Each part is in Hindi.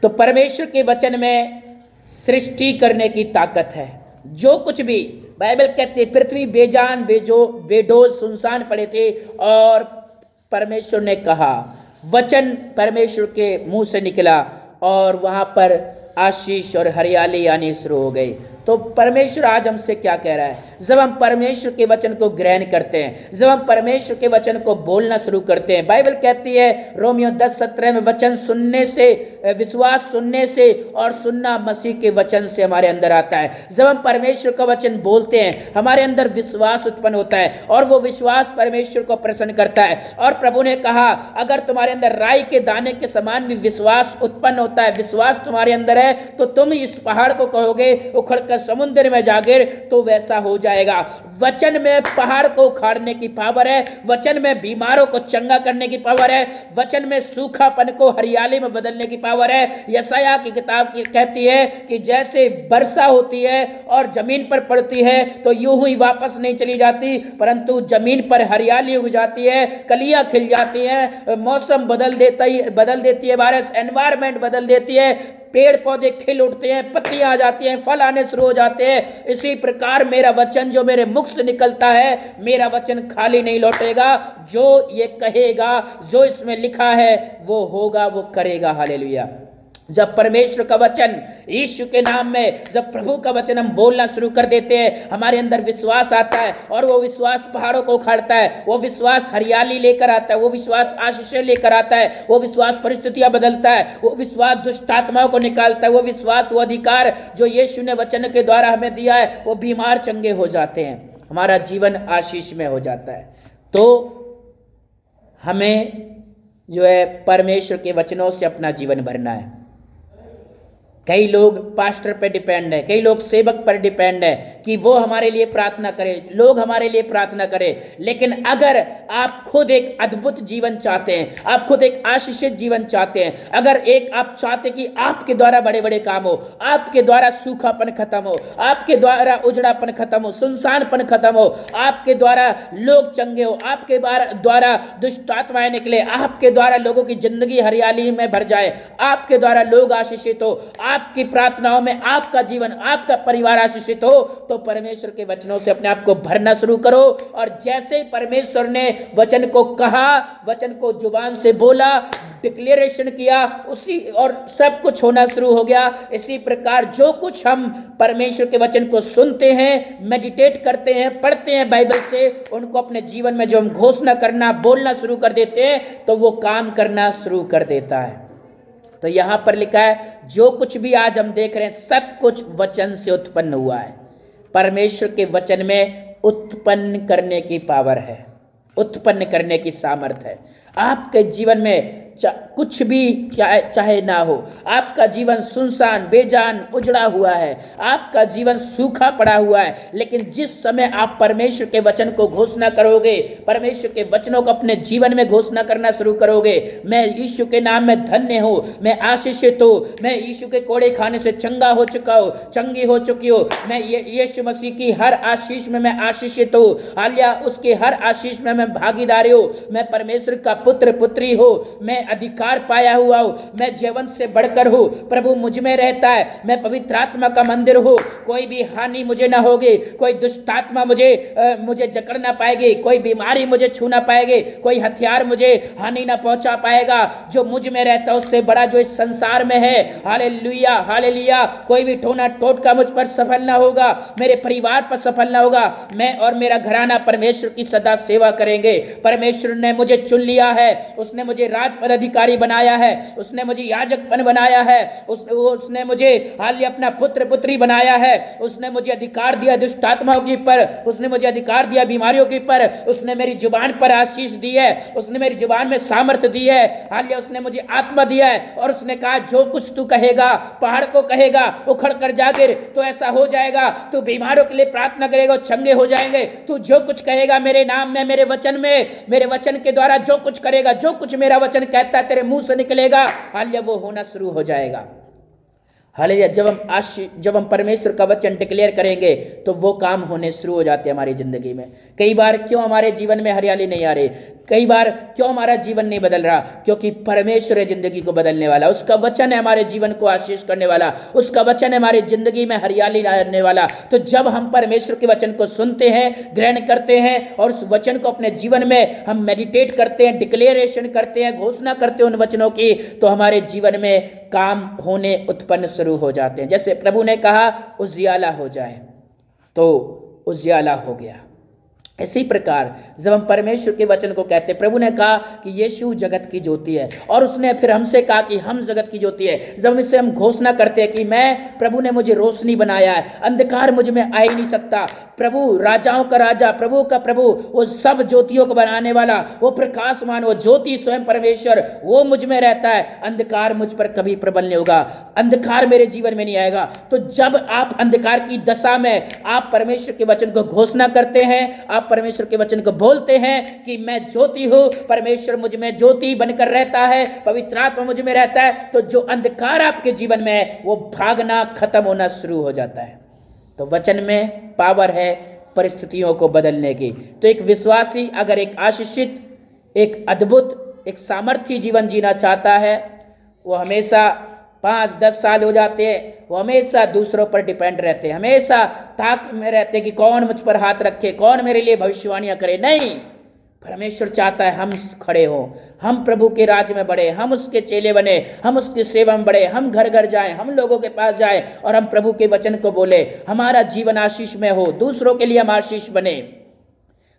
तो परमेश्वर के वचन में सृष्टि करने की ताकत है। जो कुछ भी बाइबल कहती है, पृथ्वी बेजान बेडोल सुनसान पड़े थे और परमेश्वर ने कहा, वचन परमेश्वर के मुंह से निकला और वहां पर आशीष और हरियाली आनी शुरू हो गई। तो परमेश्वर आज हमसे क्या कह रहा है? जब हम परमेश्वर के वचन को ग्रहण करते हैं, जब हम परमेश्वर के वचन को बोलना शुरू करते हैं, बाइबल कहती है रोमियो 10:17 में, वचन सुनने से, विश्वास सुनने से और सुनना मसीह के वचन से हमारे अंदर आता है। जब हम परमेश्वर का वचन बोलते हैं, हमारे अंदर विश्वास उत्पन्न होता है और वो विश्वास परमेश्वर को प्रसन्न करता है। और प्रभु ने कहा, अगर तुम्हारे अंदर राई के दाने के समान भी विश्वास उत्पन्न होता है, विश्वास तुम्हारे अंदर है, तो तुम इस पहाड़ को कहोगे उखड़कर समुद्र में जा गिर, तो वैसा हो जाएगा। वचन में पहाड़ को उखाड़ने की पावर है, वचन में बीमारों को चंगा करने की पावर है, वचन में सूखापन को हरियाली में बदलने की पावर है। यशायाह की किताब कहती है कि जैसे वर्षा होती है और जमीन पर पड़ती है तो यूं ही वापस नहीं चली जाती, परंतु जमीन पर हरियाली उग जाती है, कलियां खिल जाती हैं, मौसम बदल देती है, बारिश एनवायरमेंट बदल देती है, पेड़ पौधे खिल उठते हैं, पत्तियां आ जाती हैं, फल आने शुरू हो जाते हैं। इसी प्रकार मेरा वचन जो मेरे मुख से निकलता है, मेरा वचन खाली नहीं लौटेगा। जो ये कहेगा, जो इसमें लिखा है, वो होगा, वो करेगा। हालेलुया। जब परमेश्वर का वचन, यीशु के नाम में जब प्रभु का वचन हम बोलना शुरू कर देते हैं, हमारे अंदर विश्वास आता है और वो विश्वास पहाड़ों को उखाड़ता है, वो विश्वास हरियाली लेकर आता है, वो विश्वास आशीषें लेकर आता है, वो विश्वास परिस्थितियां बदलता है, वो विश्वास दुष्ट आत्माओं को निकालता है, वो विश्वास, वो अधिकार जो यीशु ने वचन के द्वारा हमें दिया है, वो बीमार चंगे हो जाते हैं, हमारा जीवन आशीष में हो जाता है। तो हमें जो है परमेश्वर के वचनों से अपना जीवन भरना है। कई लोग पास्टर पर डिपेंड है, कई लोग सेवक पर डिपेंड है कि वो हमारे लिए प्रार्थना करें, लोग हमारे लिए प्रार्थना करें। लेकिन अगर आप खुद एक अद्भुत जीवन चाहते हैं, आप खुद एक आशीषित जीवन चाहते हैं, अगर एक आप चाहते कि आपके द्वारा बड़े बड़े काम हो, आपके द्वारा सूखापन खत्म हो, आपके द्वारा उजड़ापन खत्म हो, सुनसानपन खत्म हो, आपके द्वारा लोग चंगे हो, आपके द्वारा दुष्ट आत्माएं निकले, आपके द्वारा लोगों की जिंदगी हरियाली में भर जाए, आपके द्वारा लोग आशीषित हो, आपकी प्रार्थनाओं में आपका जीवन, आपका परिवार आशीषित हो, तो परमेश्वर के वचनों से अपने आप को भरना शुरू करो। और जैसे ही परमेश्वर ने वचन को कहा, वचन को जुबान से बोला, डिक्लेरेशन किया, उसी और सब कुछ होना शुरू हो गया। इसी प्रकार जो कुछ हम परमेश्वर के वचन को सुनते हैं, मेडिटेट करते हैं, पढ़ते हैं बाइबल से, उनको अपने जीवन में जो हम घोषणा करना, बोलना शुरू कर देते हैं, तो वो काम करना शुरू कर देता है। तो यहां पर लिखा है, जो कुछ भी आज हम देख रहे हैं, सब कुछ वचन से उत्पन्न हुआ है। परमेश्वर के वचन में उत्पन्न करने की पावर है, उत्पन्न करने की सामर्थ है। आपके जीवन में कुछ भी चाहे ना हो, आपका जीवन सुनसान बेजान उजड़ा हुआ है, आपका जीवन सूखा पड़ा हुआ है, लेकिन जिस समय आप परमेश्वर के वचन को घोषणा करोगे, परमेश्वर के वचनों को अपने जीवन में घोषणा करना शुरू करोगे, मैं यीशु के नाम में धन्य हूँ, मैं आशीषित हूँ, मैं यीशु के कोड़े खाने से चंगा हो चुका हूँ, चंगी हो चुकी हूँ, मैं यीशु मसीह की हर आशीष में मैं आशीषित हूँ, हालिया उसके हर आशीष में मैं भागीदारी हूँ, मैं परमेश्वर का पुत्र पुत्री हूँ, मैं अधिकार पाया हुआ हूँ, मैं जीवन से बढ़कर हूँ, प्रभु मुझ में रहता है, मैं पवित्र आत्मा का मंदिर हूँ, कोई भी हानि मुझे ना होगी, कोई दुष्ट आत्मा मुझे जकड़ ना पाएगी, कोई बीमारी मुझे छू ना पाएगी, कोई हथियार मुझे हानि ना पहुंचा पाएगा। जो मुझ में रहता है उससे बड़ा जो इस संसार में है। Hallelujah hallelujah. कोई भी टोना टोटका मुझ पर सफल ना होगा, मेरे परिवार पर सफल ना होगा। मैं और मेरा घराना परमेश्वर की सदा सेवा करेंगे। परमेश्वर ने मुझे चुन लिया है, उसने मुझे राज पदाधिकारी बनाया है, उसने मुझे याजकपन बनाया है, उसने मुझे हाल अपना पुत्र पुत्री बनाया है, उसने मुझे अधिकार दिया दुष्ट आत्माओं के ऊपर, उसने मुझे अधिकार दिया बीमारियों के ऊपर, उसने मेरी जुबान पर आशीष दी है, उसने मेरी जुबान में सामर्थ्य दी है, हाल उसने मुझे आत्मा दिया है। और उसने कहा जो कुछ तू कहेगा, पहाड़ को कहेगा उखड़ कर जा गिर, तो ऐसा हो जाएगा। तू बीमारों के लिए प्रार्थना करेगा, चंगे हो जाएंगे। तू जो कुछ कहेगा मेरे नाम में, मेरे वचन के द्वारा जो कुछ करेगा, जो कुछ मेरा वचन कहता है तेरे मुंह से निकलेगा, हालिया वो होना शुरू हो जाएगा। हालेलुया। जब हम परमेश्वर का वचन डिक्लेयर करेंगे तो वो काम होने शुरू हो जाते हैं हमारी ज़िंदगी में। कई बार क्यों हमारे जीवन में हरियाली नहीं आ रही, कई बार क्यों हमारा जीवन नहीं बदल रहा, क्योंकि परमेश्वर है ज़िंदगी को बदलने वाला, उसका वचन है हमारे जीवन को आशीष करने वाला, उसका वचन है हमारी ज़िंदगी में हरियाली लाने वाला। तो जब हम परमेश्वर के वचन को सुनते हैं, ग्रहण करते हैं और उस वचन को अपने जीवन में हम मेडिटेट करते हैं, डिक्लेरेशन करते हैं, घोषणा करते हैं उन वचनों की, तो हमारे जीवन में काम होने उत्पन्न शुरू हो जाते हैं। जैसे प्रभु ने कहा उजियाला हो जाए तो उजियाला हो गया। इसी प्रकार जब हम परमेश्वर के वचन को कहते हैं, प्रभु ने कहा कि यीशु जगत की ज्योति है और उसने फिर हमसे कहा कि हम जगत की ज्योति है। जब इससे हम घोषणा करते हैं कि मैं, प्रभु ने मुझे रोशनी बनाया है, अंधकार मुझ में आ ही नहीं सकता, प्रभु राजाओं का राजा, प्रभु का प्रभु, वो सब ज्योतियों को बनाने वाला, वो प्रकाशमान, वो ज्योति स्वयं परमेश्वर, वो मुझ में रहता है, अंधकार मुझ पर कभी प्रबल नहीं होगा, अंधकार मेरे जीवन में नहीं आएगा। तो जब आप अंधकार की दशा में आप परमेश्वर के वचन को घोषणा करते हैं, आप परमेश्वर के वचन को बोलते हैं कि मैं ज्योति हूं, परमेश्वर मुझ में ज्योति बनकर रहता है, पवित्र आत्मा मुझ में रहता है, तो जो अंधकार आपके जीवन में है वो भागना, खत्म होना शुरू हो जाता है। तो वचन में पावर है परिस्थितियों को बदलने की। तो एक विश्वासी अगर एक आशीषित, एक अद्भुत, एक सामर्थ्य जीवन जीना चाहता है, वो हमेशा 5-10 साल हो जाते हैं, वो हमेशा दूसरों पर डिपेंड रहते हैं, हमेशा ताक में रहते हैं कि कौन मुझ पर हाथ रखे, कौन मेरे लिए भविष्यवाणियां करे। नहीं, परमेश्वर चाहता है हम खड़े हों, हम प्रभु के राज्य में बढ़े, हम उसके चेले बने, हम उसकी सेवा में बढ़े, हम घर घर जाएं, हम लोगों के पास जाएं और हम प्रभु के वचन को बोले, हमारा जीवन आशीष में हो, दूसरों के लिए हम आशीष बने।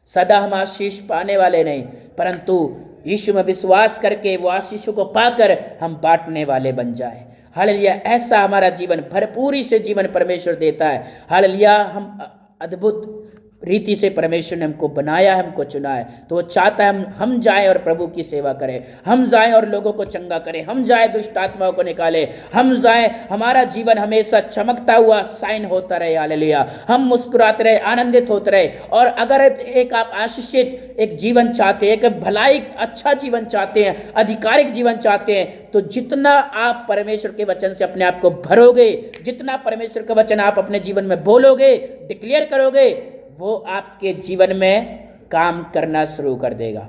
सदा हम आशीष पाने वाले नहीं, परंतु यीशु में विश्वास करके वो आशीषों को पाकर हम बांटने वाले बन जाएं। हालेलुया। ऐसा हमारा जीवन भरपूरी से जीवन परमेश्वर देता है। हालेलुया। हम अद्भुत रीति से परमेश्वर ने हमको बनाया, हमको चुना है, तो वो चाहता है हम जाएं और प्रभु की सेवा करें, हम जाएं और लोगों को चंगा करें, हम जाएं दुष्ट आत्माओं को निकालें, हम जाएं, हमारा जीवन हमेशा चमकता हुआ साइन होता रहे। हालेलुया। हम मुस्कुराते रहे, आनंदित होते रहे। और अगर एक आप आशीषित एक जीवन चाहते हैं, एक भलाई अच्छा जीवन चाहते हैं, आधिकारिक जीवन चाहते हैं, तो जितना आप परमेश्वर के वचन से अपने आप को भरोगे, जितना परमेश्वर का वचन आप अपने जीवन में बोलोगे, डिक्लेयर करोगे, वो आपके जीवन में काम करना शुरू कर देगा,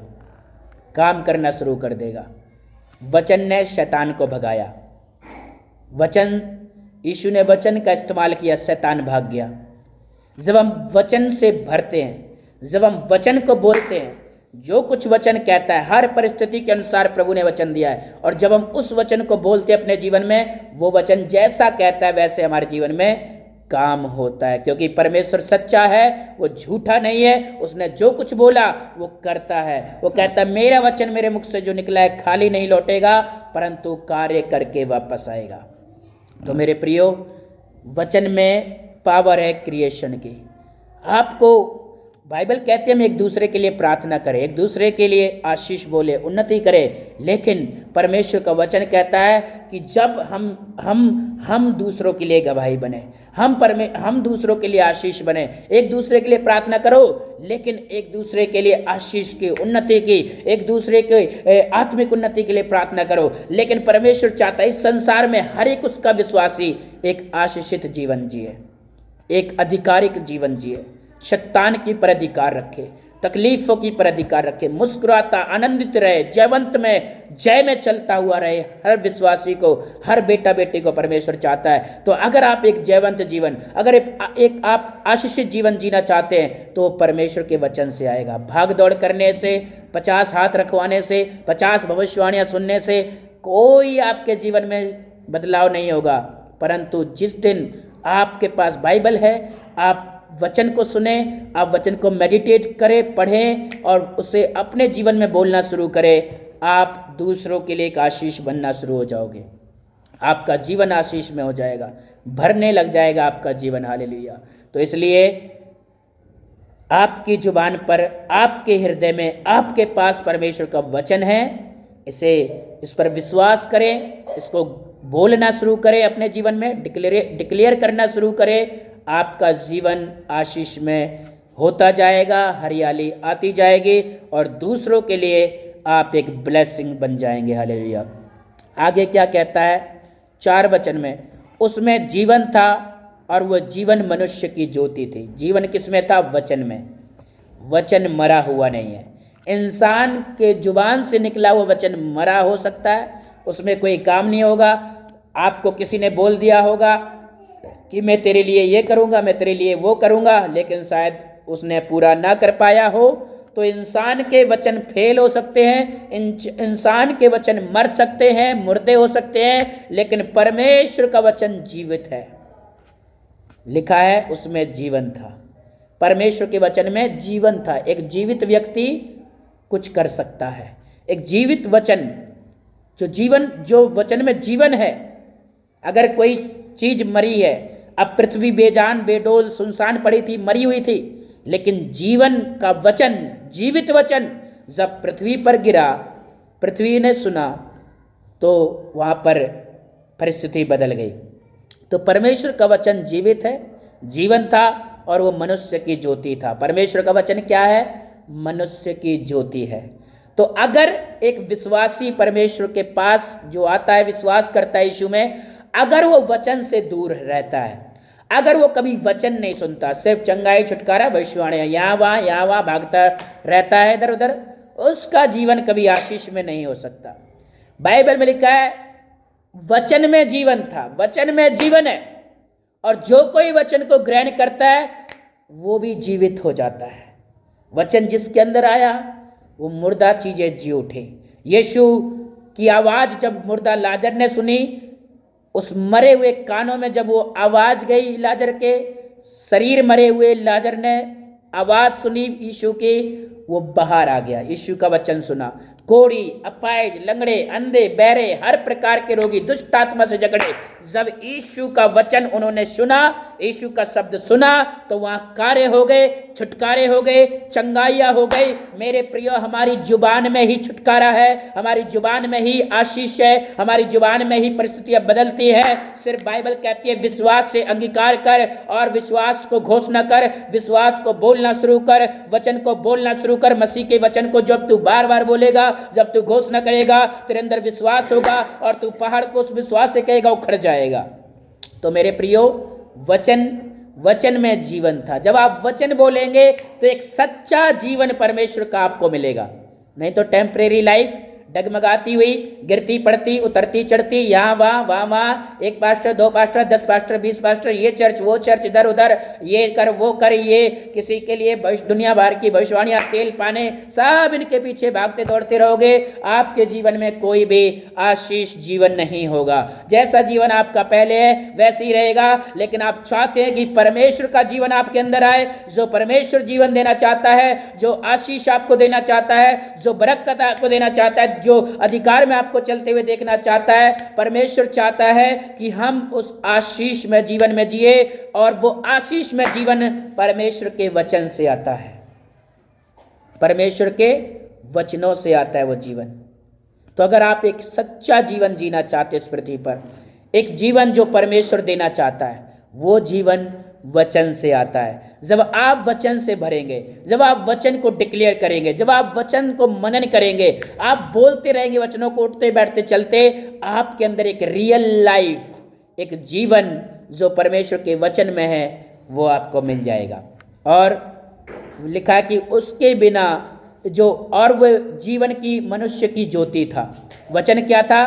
काम करना शुरू कर देगा। वचन ने शैतान को भगाया, वचन, यीशु ने वचन का इस्तेमाल किया, शैतान भाग गया। जब हम वचन से भरते हैं, जब हम वचन को बोलते हैं, जो कुछ वचन कहता है हर परिस्थिति के अनुसार प्रभु ने वचन दिया है, और जब हम उस वचन को बोलते हैं अपने जीवन में, वो वचन जैसा कहता है वैसे हमारे जीवन में काम होता है। क्योंकि परमेश्वर सच्चा है, वो झूठा नहीं है, उसने जो कुछ बोला वो करता है। वो कहता है मेरा वचन मेरे मुख से जो निकला है खाली नहीं लौटेगा, परंतु कार्य करके वापस आएगा। तो मेरे प्रियो, वचन में पावर है क्रिएशन की। आपको बाइबल कहते हैं हम एक दूसरे के लिए प्रार्थना करें, एक दूसरे के लिए आशीष बोले, उन्नति करें, लेकिन परमेश्वर का वचन कहता है कि जब हम दूसरों के लिए गवाही बने, हम दूसरों के लिए आशीष बने, एक दूसरे के लिए प्रार्थना करो, लेकिन एक दूसरे के लिए आशीष की, उन्नति की, एक दूसरे के आत्मिक उन्नति के लिए प्रार्थना करो। लेकिन परमेश्वर चाहता है इस संसार में हर एक उसका विश्वासी एक आशीषित जीवन जिए, एक आधिकारिक जीवन जिए, शैतान की पर अधिकार रखे, तकलीफों की पर अधिकार रखे, मुस्कुराता आनंदित रहे, जयवंत में जय में चलता हुआ रहे। हर विश्वासी को, हर बेटा बेटी को परमेश्वर चाहता है। तो अगर आप एक जयवंत जीवन, अगर एक आप आशीषित जीवन जीना चाहते हैं, तो परमेश्वर के वचन से आएगा। भाग दौड़ करने से, 50 हाथ रखवाने से, 50 भविष्यवाणियाँ सुनने से कोई आपके जीवन में बदलाव नहीं होगा। परंतु जिस दिन आपके पास बाइबल है, आप वचन को सुने, आप वचन को मेडिटेट करें, पढ़ें और उसे अपने जीवन में बोलना शुरू करें, आप दूसरों के लिए एक आशीष बनना शुरू हो जाओगे। आपका जीवन आशीष में हो जाएगा, भरने लग जाएगा आपका जीवन। हालेलुया। तो इसलिए आपकी जुबान पर, आपके हृदय में, आपके पास परमेश्वर का वचन है, इस पर विश्वास करें, इसको बोलना शुरू करें, अपने जीवन में डिक्लेयर करना शुरू करें। आपका जीवन आशीष में होता जाएगा, हरियाली आती जाएगी और दूसरों के लिए आप एक ब्लेसिंग बन जाएंगे। हालेलुया। आगे क्या कहता है 4 वचन में, उसमें जीवन था और वह जीवन मनुष्य की ज्योति थी। जीवन किसमें था? वचन में। वचन मरा हुआ नहीं है। इंसान के जुबान से निकला हुआ वचन मरा हो सकता है, उसमें कोई काम नहीं होगा। आपको किसी ने बोल दिया होगा कि मैं तेरे लिए ये करूँगा, मैं तेरे लिए वो करूँगा, लेकिन शायद उसने पूरा ना कर पाया हो। तो इंसान के वचन फेल हो सकते हैं, इंसान के वचन मर सकते हैं, मुर्दे हो सकते हैं, लेकिन परमेश्वर का वचन जीवित है। लिखा है उसमें जीवन था। परमेश्वर के वचन में जीवन था। एक जीवित व्यक्ति कुछ कर सकता है। एक जीवित वचन, जो वचन में जीवन है। अगर कोई चीज मरी है, अब पृथ्वी बेजान बेडोल सुनसान पड़ी थी, मरी हुई थी, लेकिन जीवन का वचन, जीवित वचन जब पृथ्वी पर गिरा, पृथ्वी ने सुना, तो वहाँ पर परिस्थिति बदल गई। तो परमेश्वर का वचन जीवित है, जीवन था, और वो मनुष्य की ज्योति था। परमेश्वर का वचन क्या है? मनुष्य की ज्योति है। तो अगर एक विश्वासी परमेश्वर के पास जो आता है, विश्वास करता है यीशु में, अगर वो वचन से दूर रहता है, अगर वो कभी वचन नहीं सुनता, सिर्फ चंगाई छुटकारा भविष्यवाणी यहाँ वहाँ भागता रहता है इधर उधर, उसका जीवन कभी आशीष में नहीं हो सकता। बाइबल में लिखा है वचन में जीवन था, वचन में जीवन है, और जो कोई वचन को ग्रहण करता है वो भी जीवित हो जाता है। वचन जिसके अंदर आया वो मुर्दा चीजें जी उठे। यीशु की आवाज जब मुर्दा लाजर ने सुनी, उस मरे हुए कानों में जब वो आवाज गई, लाजर के शरीर मरे हुए लाजर ने आवाज सुनी यीशु की, वो बाहर आ गया। यीशु का वचन सुना। कोढ़ी, अपाहिज, लंगड़े, अंधे, बहरे, हर प्रकार के रोगी, दुष्ट आत्मा से जकड़े, जब यीशु का वचन उन्होंने सुना, यीशु का शब्द सुना, तो वहाँ कार्य हो गए, छुटकारे हो गए, चंगाइयाँ हो गई। मेरे प्रियो, हमारी जुबान में ही छुटकारा है, हमारी जुबान में ही आशीष है, हमारी जुबान में ही परिस्थितियाँ बदलती है। सिर्फ बाइबल कहती है विश्वास से अंगीकार कर और विश्वास को घोषणा कर, विश्वास को बोलना शुरू कर, वचन को बोलना शुरू कर। मसीह के वचन को जब तू बार बार बोलेगा, जब तू घोषणा करेगा, तेरे अंदर विश्वास होगा और तू पहाड़ को उस विश्वास से कहेगा उखड़ जाएगा। तो मेरे प्रियो, वचन में जीवन था। जब आप वचन बोलेंगे तो एक सच्चा जीवन परमेश्वर का आपको मिलेगा, नहीं तो टेम्परेरी लाइफ, डगमगाती हुई, गिरती पड़ती, उतरती चढ़ती, यहाँ वहाँ, एक पास्टर, दो पास्टर, 10 पास्टर, 20 पास्टर, ये चर्च वो चर्च, इधर उधर, ये कर वो कर, ये किसी के लिए दुनिया भर की भविष्यवाणियाँ, तेल पाने, सब इनके पीछे भागते दौड़ते रहोगे, आपके जीवन में कोई भी आशीष जीवन नहीं होगा। जैसा जीवन आपका पहले है वैसे ही रहेगा, लेकिन आप चाहते हैं कि परमेश्वर का जीवन आपके अंदर आए। जो परमेश्वर जीवन देना चाहता है, जो आशीष आपको देना चाहता है, जो बरकत आपको देना चाहता है, जो अधिकार में आपको चलते हुए देखना चाहता है, परमेश्वर चाहता है कि हम उस आशीष में जीवन में जिए, और वो आशीष में जीवन परमेश्वर के वचन से आता है, परमेश्वर के वचनों से आता है वो जीवन। तो अगर आप एक सच्चा जीवन जीना चाहते इस पृथ्वी पर, एक जीवन जो परमेश्वर देना चाहता है, वो जीवन वचन से आता है। जब आप वचन से भरेंगे, जब आप वचन को डिक्लेयर करेंगे, जब आप वचन को मनन करेंगे, आप बोलते रहेंगे वचनों को, उठते बैठते चलते, आपके अंदर एक रियल लाइफ, एक जीवन जो परमेश्वर के वचन में है, वो आपको मिल जाएगा। और लिखा कि उसके बिना जो, और वह जीवन की मनुष्य की ज्योति था। वचन क्या था?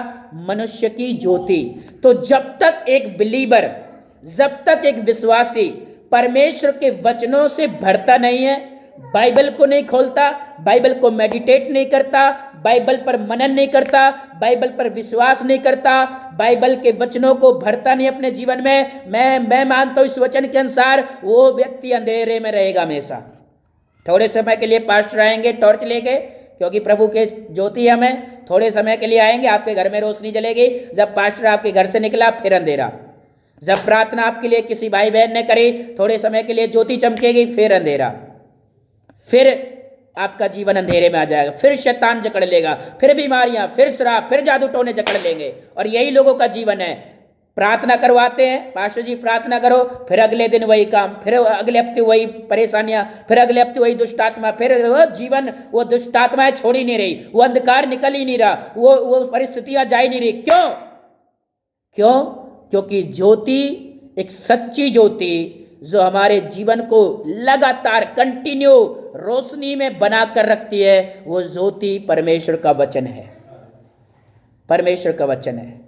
मनुष्य की ज्योति। तो जब तक एक बिलीवर, जब तक एक विश्वासी परमेश्वर के वचनों से भरता नहीं है, बाइबल को नहीं खोलता, बाइबल को मेडिटेट नहीं करता, बाइबल पर मनन नहीं करता, बाइबल पर विश्वास नहीं करता, बाइबल के वचनों को भरता नहीं अपने जीवन में, मैं मानता हूं इस वचन के अनुसार वो व्यक्ति अंधेरे में रहेगा हमेशा। थोड़े समय के लिए पास्टर आएंगे टॉर्च लेके, क्योंकि प्रभु के ज्योति हमें थोड़े समय के लिए आएंगे, आपके घर में रोशनी जलेगी। जब पास्टर आपके घर से निकला फिर अंधेरा। जब प्रार्थना आपके लिए किसी भाई बहन ने करी, थोड़े समय के लिए ज्योति चमकेगी, फिर अंधेरा, फिर आपका जीवन अंधेरे में आ जाएगा, फिर शैतान जकड़ लेगा, फिर बीमारियां, फिर शराब, फिर जादू टोने जकड़ लेंगे। और यही लोगों का जीवन है। प्रार्थना करवाते हैं, पास्टर जी प्रार्थना करो, फिर अगले दिन वही काम, फिर अगले हफ्ते वही परेशानियां, फिर अगले हफ्ते वही दुष्ट आत्मा, फिर वो जीवन, वो दुष्ट आत्माएं छोड़ ही नहीं रही, वो अंधकार निकल ही नहीं रहा, वो परिस्थितियां जा ही नहीं रही। क्यों? क्योंकि ज्योति, एक सच्ची ज्योति जो हमारे जीवन को लगातार कंटिन्यू रोशनी में बनाकर रखती है, वो ज्योति परमेश्वर का वचन है। परमेश्वर का वचन है।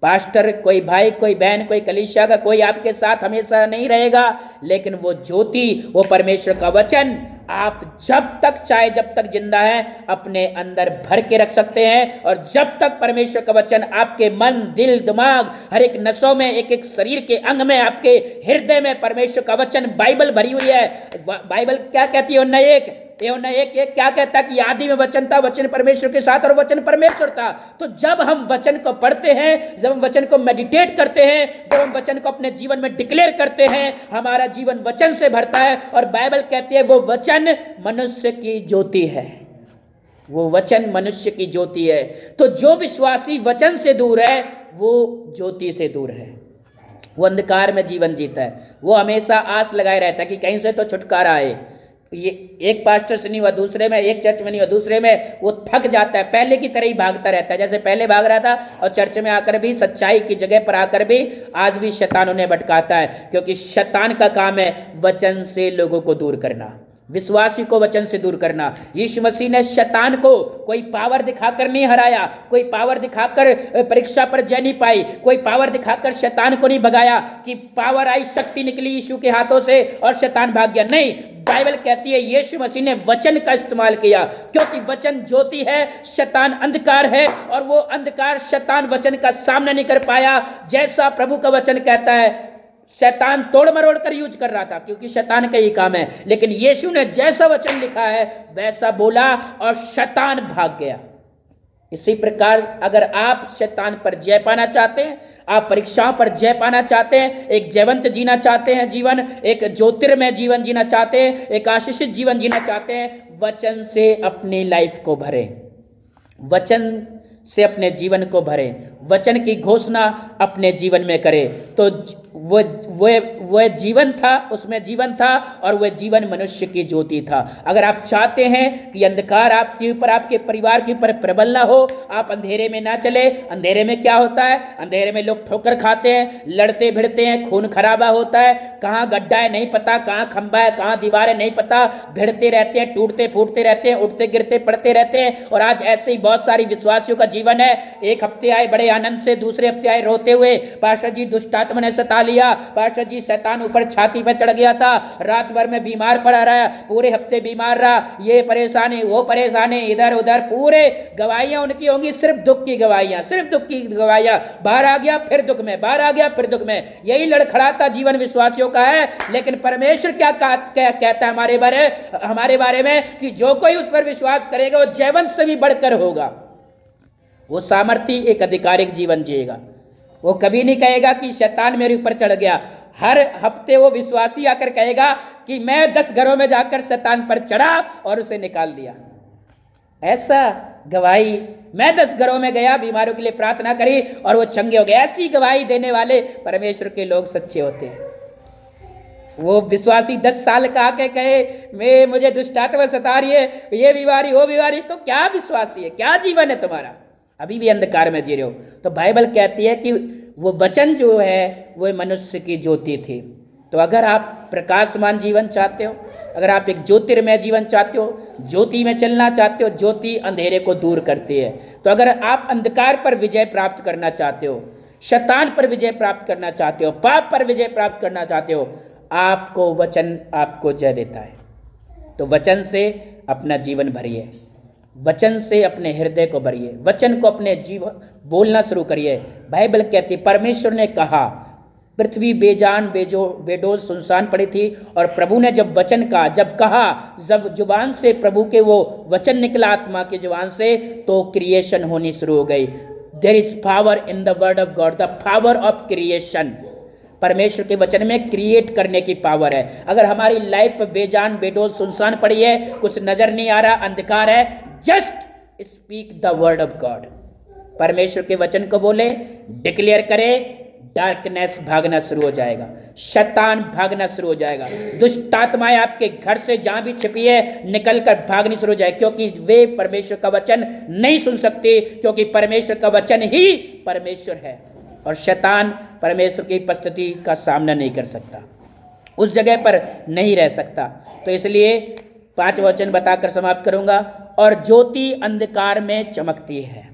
पास्टर, कोई भाई, कोई बहन, कोई कलीसिया का कोई आपके साथ हमेशा नहीं रहेगा, लेकिन वो ज्योति, वो परमेश्वर का वचन आप जब तक चाहे, जब तक जिंदा है, अपने अंदर भर के रख सकते हैं। और जब तक परमेश्वर का वचन आपके मन, दिल, दिमाग, हर एक नसों में, एक एक शरीर के अंग में, आपके हृदय में परमेश्वर का वचन, बाइबल भरी हुई है। बाइबल क्या कहती है? यूहन्ना एक क्या कहता है कि आदि में वचन था, वचन परमेश्वर के साथ और वचन परमेश्वर था। तो जब हम वचन को पढ़ते हैं, जब हम वचन को मेडिटेट करते हैं, जब हम वचन को अपने जीवन में डिक्लेयर करते हैं, हमारा जीवन वचन से भरता है। और बाइबल कहती है वो वचन मनुष्य की ज्योति है। वो वचन मनुष्य की ज्योति है। तो जो विश्वासी वचन से दूर है, वो ज्योति से दूर है। वो अंधकार में जीवन जीता है। वो हमेशा आस लगाए रहता है कि कहीं से तो छुटकारा आए। ये एक पास्टर से नहीं हुआ दूसरे में, एक चर्च में नहीं हुआ दूसरे में, वो थक जाता है, पहले की तरह ही भागता रहता है जैसे पहले भाग रहा था। और चर्च में आकर भी, सच्चाई की जगह पर आकर भी आज भी शैतान उन्हें भटकाता है, क्योंकि शैतान का काम है वचन से लोगों को दूर करना, विश्वासी को वचन से दूर करना। यीशु मसीह ने शैतान को कोई पावर दिखाकर नहीं हराया, कोई पावर दिखाकर परीक्षा पर जय नहीं पाई, कोई पावर दिखाकर शैतान को नहीं भगाया कि पावर आई, शक्ति निकली यीशु के हाथों से और शैतान भाग गया। नहीं, बाइबल कहती है यीशु मसीह ने वचन का इस्तेमाल किया, क्योंकि वचन ज्योति है, शैतान अंधकार है, और वो अंधकार शैतान वचन का सामना नहीं कर पाया। जैसा प्रभु का वचन कहता है, शैतान तोड़ मरोड़ कर यूज कर रहा था, क्योंकि शैतान का ही काम है, लेकिन यीशु ने जैसा वचन लिखा है वैसा बोला और शैतान भाग गया। इसी प्रकार अगर आप शैतान पर जय पाना चाहते हैं, आप परीक्षाओं पर जय पाना चाहते हैं, एक जयवंत जीना चाहते हैं जीवन, एक ज्योतिर्मय जीवन जीना चाहते हैं, एक आशीषित जीवन जीना चाहते हैं, वचन से अपनी लाइफ को भरें, वचन से अपने जीवन को भरें, वचन की घोषणा अपने जीवन में करें। तो वह जीवन था, उसमें जीवन था, और वह जीवन मनुष्य की ज्योति था। अगर आप चाहते हैं कि अंधकार आपके ऊपर, आपके परिवार के ऊपर प्रबल ना हो, आप अंधेरे में ना चले। अंधेरे में क्या होता है? अंधेरे में लोग ठोकर खाते हैं, लड़ते भिड़ते हैं, खून खराबा होता है, कहाँ गड्ढा है नहीं पता, कहाँ खंबा है, कहाँ दीवार है नहीं पता, भिड़ते रहते हैं, टूटते फूटते रहते हैं, उठते गिरते पड़ते रहते हैं। और आज ऐसे ही बहुत सारी विश्वासियों का जीवन है। एक हफ्ते आए बड़े आनंद से, दूसरे हफ्ते आए रोते हुए, पास्टर जी दुष्टात्मा ने सता लिया, पास्टर जी शैतान ऊपर छाती पर चढ़ गया था, रात भर में बीमार पड़ा रहा, पूरे हफ्ते बीमार रहा, ये परेशानी वो परेशानी, इधर उधर, पूरे गवाहियां उनकी होंगी, सिर्फ दुख की गवाहियां, सिर्फ दुख की गवाहियां। बाहर आ गया फिर दुख में, बाहर आ गया फिर दुख में। यही लड़खड़ाता जीवन विश्वासियों का है। लेकिन परमेश्वर क्या कहता है हमारे बारे में कि जो कोई उस पर विश्वास करेगा वो जयवंत से भी बढ़कर होगा, वो सामर्थी एक आधिकारिक जीवन जिएगा। वो कभी नहीं कहेगा कि शैतान मेरे ऊपर चढ़ गया। हर हफ्ते वो विश्वासी आकर कहेगा कि मैं 10 घरों में जाकर शैतान पर चढ़ा और उसे निकाल दिया। ऐसा गवाही, मैं 10 घरों में गया, बीमारों के लिए प्रार्थना करी और वो चंगे हो गए। ऐसी गवाही देने वाले परमेश्वर के लोग सच्चे होते हैं। वो विश्वासी 10 साल का आके कहे मुझे दुष्टात्मा सता रही है, ये बीमारी वो बीमारी, तो क्या विश्वासी है, क्या जीवन है तुम्हारा? अभी भी अंधकार में जी रहे हो। तो बाइबल कहती है कि वो वचन जो है वो मनुष्य की ज्योति थी। तो अगर आप प्रकाशमान जीवन चाहते हो, अगर आप एक ज्योतिर्मय जीवन चाहते हो, ज्योति में चलना चाहते हो, ज्योति अंधेरे को दूर करती है। तो अगर आप अंधकार पर विजय प्राप्त करना चाहते हो, शैतान पर विजय प्राप्त करना चाहते हो, पाप पर विजय प्राप्त करना चाहते हो, आपको वचन आपको जय देता है। तो वचन से अपना जीवन भरिए, वचन से अपने हृदय को भरिए, वचन को अपने जीवन बोलना शुरू करिए। बाइबल कहती है परमेश्वर ने कहा, पृथ्वी बेजान बेडोल सुनसान पड़ी थी, और प्रभु ने जब वचन कहा, जब कहा, जब जुबान से प्रभु के वो वचन निकला आत्मा की जुबान से, तो क्रिएशन होनी शुरू हो गई। There is power in the word of God, the power of creation. परमेश्वर के वचन में क्रिएट करने की पावर है। अगर हमारी लाइफ बेजान बेडोल सुनसान पड़ी है, कुछ नजर नहीं आ रहा, अंधकार है, just speak the word of God. परमेश्वर के वचन को बोले, डिक्लेयर करे, डार्कनेस भागना शुरू हो जाएगा, शैतान भागना शुरू हो जाएगा, दुष्ट आत्माएं आपके घर से जहां भी छिपी है निकल कर भागनी शुरू हो जाए, क्योंकि वे परमेश्वर का वचन नहीं सुन सकते, क्योंकि परमेश्वर का वचन ही परमेश्वर है। और शैतान परमेश्वर की उपस्थिति का सामना नहीं कर सकता, उस जगह पर नहीं रह सकता। तो इसलिए 5 वचन बताकर समाप्त करूंगा। और ज्योति अंधकार में चमकती है,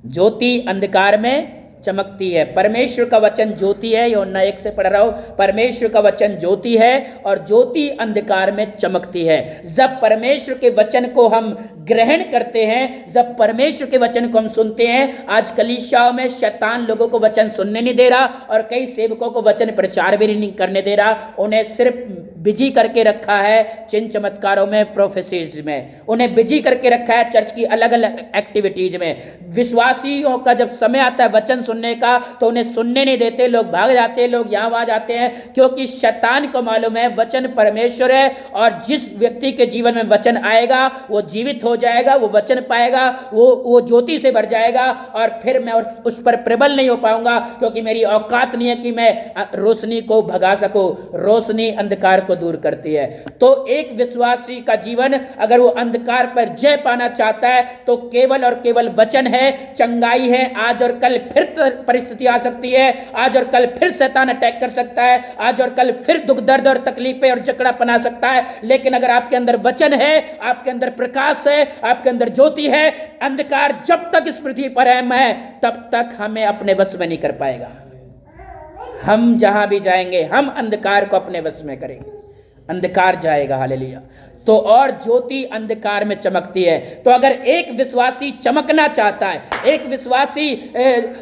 ज्योति अंधकार में चमकती है। परमेश्वर का वचन ज्योति है, यूहन्ना 1 से पढ़ रहा हूं। परमेश्वर का वचन ज्योति है और ज्योति अंधकार में चमकती है। जब परमेश्वर के वचन को हम ग्रहण करते हैं, जब परमेश्वर के वचन को हम सुनते हैं, आज कलीसियाओं में शैतान लोगों को वचन सुनने नहीं दे रहा और कई सेवकों को वचन प्रचार भी नहीं करने दे रहा। उन्हें सिर्फ बिजी करके रखा है चिन्ह चमत्कारों में, प्रोफेसीज में, उन्हें बिजी करके रखा है चर्च की अलग अलग एक्टिविटीज में। विश्वासियों का जब समय आता है वचन सुनने का तो उन्हें सुनने नहीं देते, लोग भाग जाते हैं, लोग यहाँ वहाँ जाते हैं, क्योंकि शैतान को मालूम है वचन परमेश्वर है और जिस व्यक्ति के जीवन में वचन आएगा वो जीवित हो जाएगा, वो वचन पाएगा, वो ज्योति से भर जाएगा और फिर मैं उस पर प्रबल नहीं हो पाऊंगा, क्योंकि मेरी औकात नहीं है कि मैं रोशनी को भगा सकूं। रोशनी अंधकार को दूर करती है। तो एक विश्वासी का जीवन अगर वो अंधकार पर जय पाना चाहता है तो केवल और केवल वचन है, चंगाई है। आज और कल फिर परिस्थिति आ सकती है, आज और कल फिर शैतान अटैक कर सकता है, आज और कल फिर दुख दर्द और तकलीफें और जकड़ा बना सकता है, लेकिन अगर आपके अंदर वचन है, आपके अंदर प्रकाश है, आपके अंदर ज्योति है, अंधकार जब तक इस पृथ्वी पर है तब तक हमें अपने वश में नहीं कर पाएगा। हम जहां भी जाएंगे हम अंधकार को अपने वश में करेंगे, अंधकार जाएगा। हालेलुया। तो और ज्योति अंधकार में चमकती है। तो अगर एक विश्वासी चमकना चाहता है, एक विश्वासी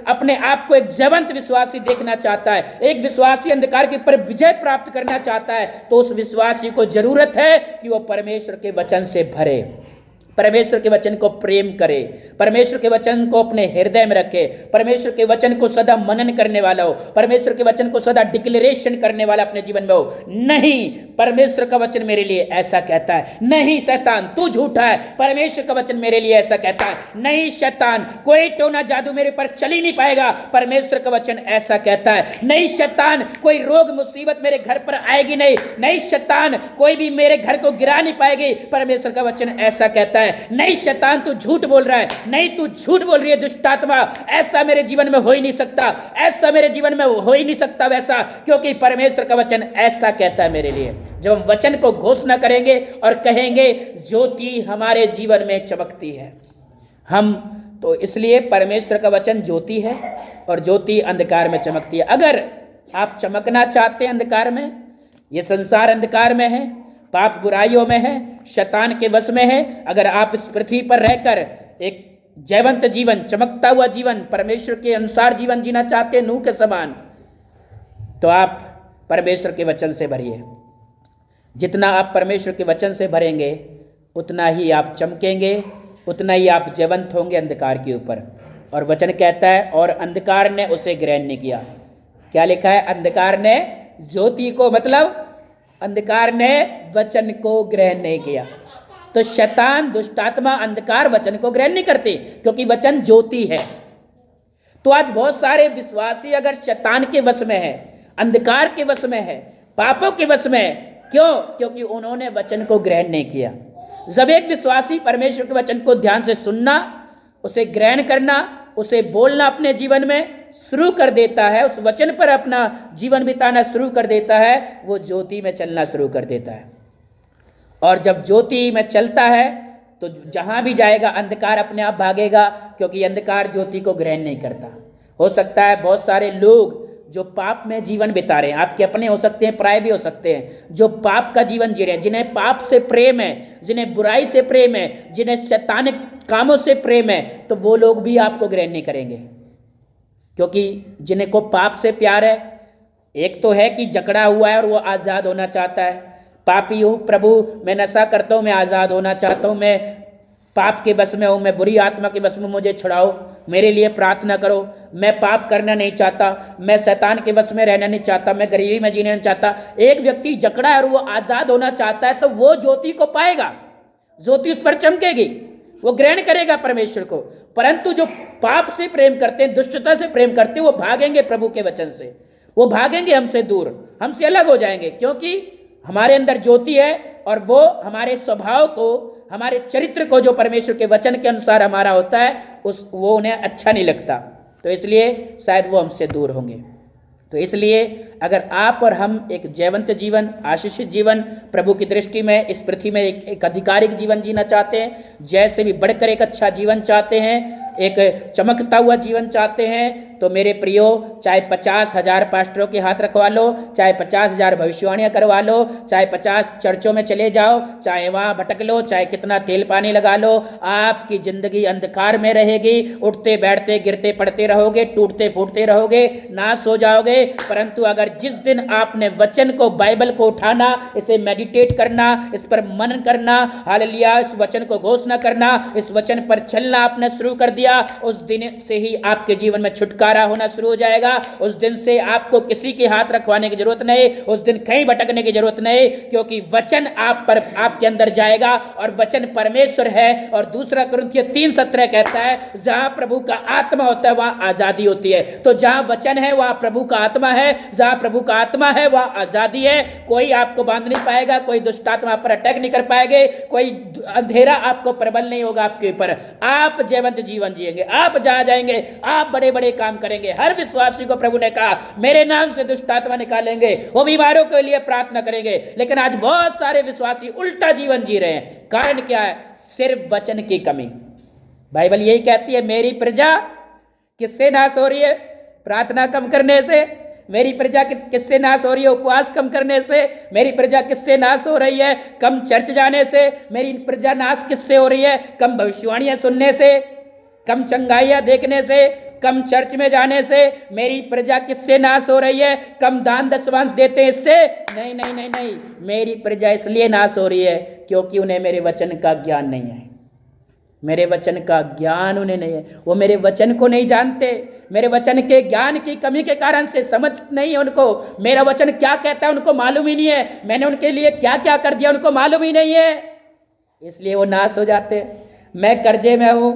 अपने आप को एक जीवंत विश्वासी देखना चाहता है, एक विश्वासी अंधकार के ऊपर विजय प्राप्त करना चाहता है, तो उस विश्वासी को जरूरत है कि वो परमेश्वर के वचन से भरे, परमेश्वर के वचन को प्रेम करे, परमेश्वर के वचन को अपने हृदय में रखे, परमेश्वर के वचन को सदा मनन करने वाला हो, परमेश्वर के वचन को सदा डिक्लेरेशन करने वाला अपने जीवन में हो। नहीं, परमेश्वर का वचन मेरे लिए ऐसा कहता है, नहीं शैतान तू झूठा है, परमेश्वर का वचन मेरे लिए ऐसा कहता है, नहीं शैतान कोई टोना जादू मेरे पर चल ही नहीं पाएगा, परमेश्वर का वचन ऐसा कहता है, नहीं शैतान कोई रोग मुसीबत मेरे घर पर आएगी नहीं, नहीं शैतान कोई भी मेरे घर को गिरा नहीं पाएगी, परमेश्वर का वचन ऐसा कहता है, नहीं शैतान तू झूठ बोल रहा है, नहीं तू झूठ बोल रही है दुष्ट आत्मा, ऐसा मेरे जीवन में हो ही नहीं सकता, ऐसा मेरे जीवन में हो ही नहीं सकता वैसा, क्योंकि परमेश्वर का वचन ऐसा कहता है मेरे लिए। जब हम वचन को घोषणा करेंगे और कहेंगे ज्योति हमारे जीवन में चमकती है, हम तो इसलिए परमेश्वर का वचन ज्योति है और ज्योति अंधकार में चमकती है। अगर आप चमकना चाहते हैं अंधकार में, ये संसार अंधकार में है, पाप बुराइयों में है, शैतान के वश में है, अगर आप इस पृथ्वी पर रहकर एक जयवंत जीवन, चमकता हुआ जीवन, परमेश्वर के अनुसार जीवन जीना चाहते हैं नूह के समान, तो आप परमेश्वर के वचन से भरिए। जितना आप परमेश्वर के वचन से भरेंगे उतना ही आप चमकेंगे, उतना ही आप जयवंत होंगे अंधकार के ऊपर। और वचन कहता है और अंधकार ने उसे ग्रहण नहीं किया। क्या लिखा है? अंधकार ने ज्योति को, मतलब अंधकार ने वचन को ग्रहण नहीं किया। तो शैतान, दुष्ट आत्मा, अंधकार वचन को ग्रहण नहीं करते क्योंकि वचन ज्योति है। तो आज बहुत सारे विश्वासी अगर शैतान के वश में है, अंधकार के वश में है, पापों के वश में है, क्यों? क्योंकि उन्होंने वचन को ग्रहण नहीं किया। जब एक विश्वासी परमेश्वर के वचन को ध्यान से सुनना, उसे ग्रहण करना, उसे बोलना अपने जीवन में शुरू कर देता है, उस वचन पर अपना जीवन बिताना शुरू कर देता है, वो ज्योति में चलना शुरू कर देता है। और जब ज्योति में चलता है तो जहां भी जाएगा अंधकार अपने आप भागेगा, क्योंकि अंधकार ज्योति को ग्रहण नहीं करता। हो सकता है बहुत सारे लोग जो पाप में जीवन बिता रहे हैं, आपके अपने हो सकते हैं, पराये भी हो सकते हैं, जो पाप का जीवन जी रहे हैं, जिन्हें पाप से प्रेम है, जिन्हें बुराई से प्रेम है, जिन्हें शैतानिक कामों से प्रेम है, तो वो लोग भी आपको ग्रहण नहीं करेंगे। क्योंकि जिन्हें को पाप से प्यार है, एक तो है कि जकड़ा हुआ है और वो आज़ाद होना चाहता है, पापी हूँ प्रभु, मैं नशा करता हूँ, मैं आज़ाद होना चाहता हूँ, मैं पाप के बस में हूँ, मैं बुरी आत्मा के बस में, मुझे छुड़ाओ, मेरे लिए प्रार्थना करो, मैं पाप करना नहीं चाहता, मैं शैतान के बस में रहना नहीं चाहता, मैं गरीबी में जीना नहीं चाहता। एक व्यक्ति जकड़ा है और वो आज़ाद होना चाहता है, तो वो ज्योति को पाएगा, ज्योति उस पर चमकेगी, वो ग्रहण करेगा परमेश्वर को। परंतु जो पाप से प्रेम करते हैं, दुष्टता से प्रेम करते हैं, वो भागेंगे प्रभु के वचन से, वो भागेंगे हमसे दूर, हमसे अलग हो जाएंगे, क्योंकि हमारे अंदर ज्योति है और वो हमारे स्वभाव को, हमारे चरित्र को, जो परमेश्वर के वचन के अनुसार हमारा होता है, वो उन्हें अच्छा नहीं लगता। तो इसलिए शायद वो हमसे दूर होंगे। तो इसलिए अगर आप और हम एक जयवंत जीवन, आशीषित जीवन, प्रभु की दृष्टि में इस पृथ्वी में एक आधिकारिक जीवन जीना चाहते हैं, जैसे भी बढ़कर एक अच्छा जीवन चाहते हैं, एक चमकता हुआ जीवन चाहते हैं, तो मेरे प्रियो, चाहे 50,000 पास्टरों के हाथ रखवा लो, चाहे 50,000 भविष्यवाणियाँ करवा लो, चाहे 50 चर्चों में चले जाओ, चाहे वहाँ भटक लो, चाहे कितना तेल पानी लगा लो, आपकी जिंदगी अंधकार में रहेगी। उठते बैठते गिरते पड़ते रहोगे, टूटते फूटते रहोगे, नाश हो जाओगे। परंतु अगर जिस दिन आपने वचन को, बाइबल को उठाना, इसे मेडिटेट करना, इस पर मनन करना, हालेलुया, इस वचन को घोषणा करना, इस वचन पर चलना आपने शुरू कर दिया, उस दिन से ही आपके जीवन में छुटकारा होना शुरू हो जाएगा। उस दिन से आपको किसी के हाथ रखवाने की जरूरत नहीं, उस दिन कहीं भटकने की जरूरत नहीं, क्योंकि वचन आप पर, आपके अंदर जाएगा और वचन परमेश्वर है। और दूसरा कुरिन्थियों 3:17 कहता है, जहां प्रभु का आत्मा होता है वहां आजादी होती है। तो जहां वचन है वहां प्रभु का आत्मा है, जहां प्रभु का आत्मा है वहां आजादी है। कोई आपको बांध नहीं पाएगा, कोई दुष्ट आत्मा पर अटैक नहीं कर पाएंगे, कोई अंधेरा आपको प्रबल नहीं होगा आपके ऊपर। आप जयवंत जीवन जिएंगे, आप जहां जाएंगे आप बड़े बड़े काम करेंगे। हर विश्वासी को प्रभु ने कहा, मेरे नाम से दुष्ट आत्मा निकालेंगे, वो बीमारों के लिए प्रार्थना करेंगे। लेकिन आज बहुत सारे विश्वासी उल्टा जीवन जी रहे हैं। कारण क्या है? सिर्फ वचन की कमी। बाइबल यही कहती है, मेरी प्रजा किससे नाश हो रही है? प्रार्थना कम करने से। मेरी प्रजा किससे नाश हो रही है? उपवास कम करने से। मेरी प्रजा किससे नाश हो रही है? कम चर्च जाने से। मेरी प्रजा नाश किससे हो रही है? कम भविष्यवाणियां सुनने से, कम चंगाइयां देखने से, कम चर्च में जाने से। मेरी प्रजा किससे नाश हो रही है? कम दान दशमांश देते हैं इससे? नहीं नहीं नहीं नहीं, मेरी प्रजा इसलिए नाश हो रही है क्योंकि उन्हें मेरे वचन का ज्ञान नहीं है। मेरे वचन का ज्ञान उन्हें नहीं है, वो मेरे वचन को नहीं जानते। मेरे वचन के ज्ञान की कमी के कारण से समझ नहीं है उनको। मेरा वचन क्या कहता है उनको मालूम ही नहीं है। मैंने उनके लिए क्या क्या कर दिया उनको मालूम ही नहीं है, इसलिए वो नाश हो जाते हैं। मैं कर्जे में हूँ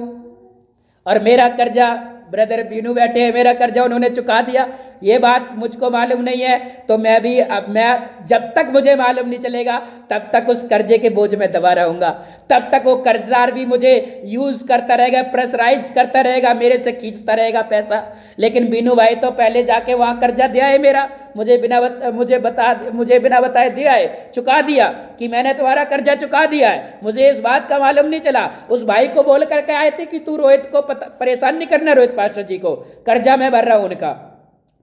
और मेरा कर्जा, ब्रदर बीनू बैठे हैं, मेरा कर्जा उन्होंने चुका दिया, ये बात मुझको मालूम नहीं है। तो मैं भी, अब मैं जब तक मुझे मालूम नहीं चलेगा तब तक उस कर्जे के बोझ में दबा रहूँगा, तब तक वो कर्जदार भी मुझे यूज़ करता रहेगा, प्रेशराइज करता रहेगा, मेरे से खींचता रहेगा पैसा। लेकिन बीनू भाई तो पहले जाके वहाँ कर्जा दिया है मेरा, मुझे बिना बताए दिया है, चुका दिया कि मैंने तुम्हारा कर्जा चुका दिया है। मुझे इस बात का मालूम नहीं चला। उस भाई को बोल करके आए थे कि तू रोहित को परेशान नहीं करना, रोहित पास्टर जी को कर्जा मैं भर रहा हूँ उनका।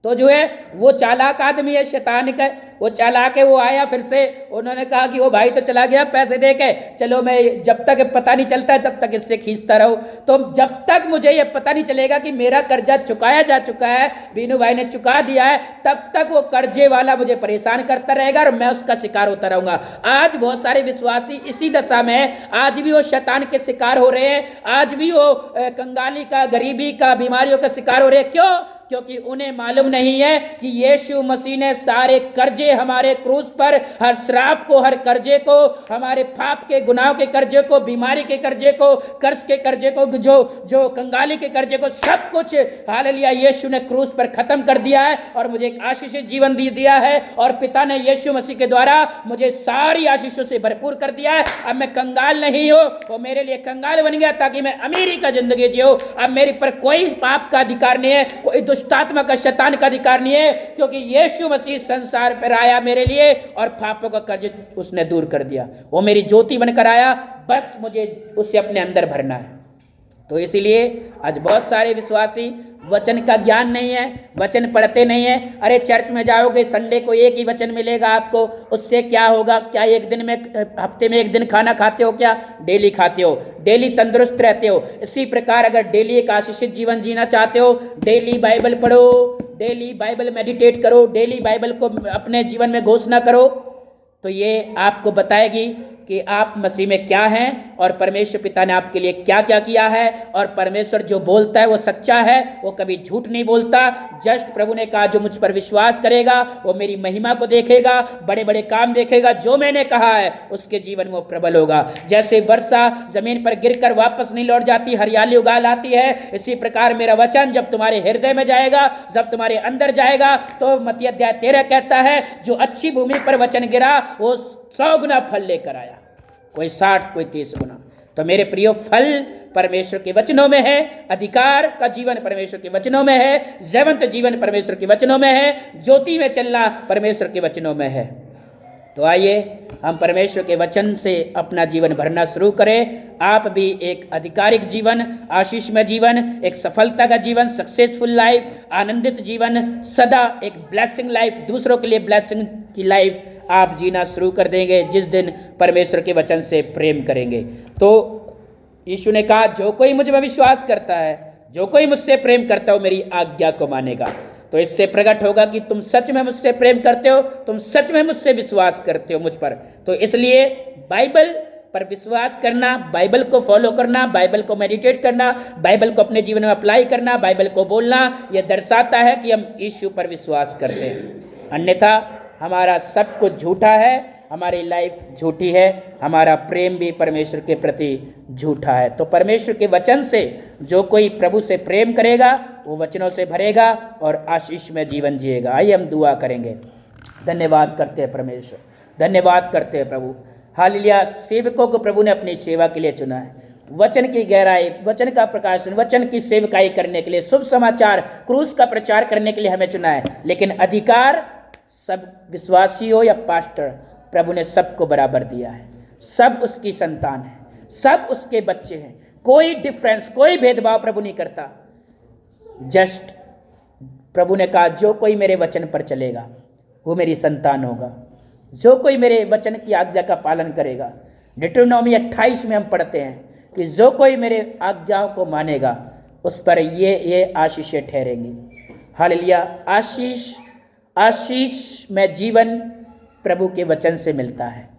तो जो है वो चालाक आदमी है, शैतान का, वो चालाक है। वो आया फिर से, उन्होंने कहा कि वो भाई तो चला गया पैसे दे के, चलो मैं जब तक पता नहीं चलता है तब तक इससे खींचता रहूं। तो जब तक मुझे ये पता नहीं चलेगा कि मेरा कर्जा चुकाया जा चुका है, बीनू भाई ने चुका दिया है, तब तक वो कर्जे वाला मुझे परेशान करता रहेगा और मैं उसका शिकार होता रहूंगा। आज बहुत सारे विश्वासी इसी दशा में है, आज भी वो शैतान के शिकार हो रहे हैं, आज भी वो कंगाली का, गरीबी का, बीमारियों का शिकार हो रहे हैं। क्यों? क्योंकि उन्हें मालूम नहीं है कि यीशु मसीह ने सारे कर्जे हमारे क्रूस पर, हर श्राप को, हर कर्जे को, हमारे पाप के, गुनाह के कर्जे को, बीमारी के कर्जे को, कर्ज के कर्जे को, जो कंगाली के कर्जे को, सब कुछ हालेलुया यीशु ने क्रूस पर खत्म कर दिया है और मुझे एक आशीषित जीवन दिया है। और पिता ने यीशु मसीह के द्वारा मुझे सारी आशीषों से भरपूर कर दिया है। अब मैं कंगाल नहीं हूँ, वो मेरे लिए कंगाल बन गया ताकि मैं अमीरी का जिंदगी जियो। अब मेरे पर कोई पाप का अधिकार नहीं है, कोई दुष्टात्मा का, शैतान का अधिकार नहीं है, क्योंकि यीशु मसीह संसार पर आया मेरे लिए और पापों का कर्ज उसने दूर कर दिया। वो मेरी ज्योति बनकर आया, बस मुझे उसे अपने अंदर भरना है। तो इसीलिए आज बहुत सारे विश्वासी वचन का ज्ञान नहीं है, वचन पढ़ते नहीं है। अरे चर्च में जाओगे, संडे को एक ही वचन मिलेगा आपको, उससे क्या होगा? क्या एक दिन में, हफ्ते में एक दिन खाना खाते हो? क्या डेली खाते हो? डेली तंदुरुस्त रहते हो? इसी प्रकार अगर डेली एक आशीषित जीवन जीना चाहते हो, डेली बाइबल पढ़ो, डेली बाइबल मेडिटेट करो, डेली बाइबल को अपने जीवन में घोषणा करो, तो ये आपको बताएगी कि आप मसीह में क्या हैं और परमेश्वर पिता ने आपके लिए क्या क्या किया है। और परमेश्वर जो बोलता है वो सच्चा है, वो कभी झूठ नहीं बोलता। जस्ट प्रभु ने कहा, जो मुझ पर विश्वास करेगा वो मेरी महिमा को देखेगा, बड़े बड़े काम देखेगा। जो मैंने कहा है उसके जीवन में वो प्रबल होगा। जैसे वर्षा जमीन पर गिरकर वापस नहीं लौट जाती, हरियाली उगा लाती है, इसी प्रकार मेरा वचन जब तुम्हारे हृदय में जाएगा, जब तुम्हारे अंदर जाएगा, तो मत्ती अध्याय 13 कहता है, जो अच्छी भूमि पर वचन गिरा वो 100 गुना फल लेकर आया, कोई 60, कोई 30 गुना। तो मेरे प्रियो, फल परमेश्वर के वचनों में है, अधिकार का जीवन परमेश्वर के वचनों में है, जीवंत जीवन परमेश्वर के वचनों में है, ज्योति में चलना परमेश्वर के वचनों में है। तो आइए हम परमेश्वर के वचन से अपना जीवन भरना शुरू करें। आप भी एक आधिकारिक जीवन, आशीषमय जीवन, एक सफलता का जीवन, सक्सेसफुल लाइफ, आनंदित जीवन, सदा एक ब्लेसिंग लाइफ, दूसरों के लिए ब्लेसिंग की लाइफ आप जीना शुरू कर देंगे जिस दिन परमेश्वर के वचन से प्रेम करेंगे। तो यीशु ने कहा, जो कोई मुझ में विश्वास करता है, जो कोई मुझसे प्रेम करता हो, मेरी आज्ञा को मानेगा। तो इससे प्रकट होगा कि तुम सच में मुझसे प्रेम करते हो, तुम सच में मुझसे विश्वास करते हो मुझ पर। तो इसलिए बाइबल पर विश्वास करना, बाइबल को फॉलो करना, बाइबल को मेडिटेट करना, बाइबल को अपने जीवन में अप्लाई करना, बाइबल को बोलना, यह दर्शाता है कि हम यीशु पर विश्वास करते हैं। अन्यथा हमारा सब कुछ झूठा है, हमारी लाइफ झूठी है, हमारा प्रेम भी परमेश्वर के प्रति झूठा है। तो परमेश्वर के वचन से जो कोई प्रभु से प्रेम करेगा वो वचनों से भरेगा और आशीष में जीवन जिएगा। आइए हम दुआ करेंगे। धन्यवाद करते हैं परमेश्वर, धन्यवाद करते हैं प्रभु। हालेलुया। सेवकों को प्रभु ने अपनी सेवा के लिए चुना है, वचन की गहराई, वचन का प्रकाशन, वचन की सेवकाई करने के लिए, शुभ समाचार, क्रूस का प्रचार करने के लिए हमें चुना है। लेकिन अधिकार सब विश्वासी हो या पास्टर, प्रभु ने सबको बराबर दिया है। सब उसकी संतान है, सब उसके बच्चे हैं, कोई डिफरेंस, कोई भेदभाव प्रभु नहीं करता। जस्ट प्रभु ने कहा, जो कोई मेरे वचन पर चलेगा वो मेरी संतान होगा, जो कोई मेरे वचन की आज्ञा का पालन करेगा। डिट्रोनॉमी 28 में हम पढ़ते हैं कि जो कोई मेरे आज्ञाओं को मानेगा उस पर ये आशीषें ठहरेंगी। हालेलुया। आशीष में जीवन प्रभु के वचन से मिलता है।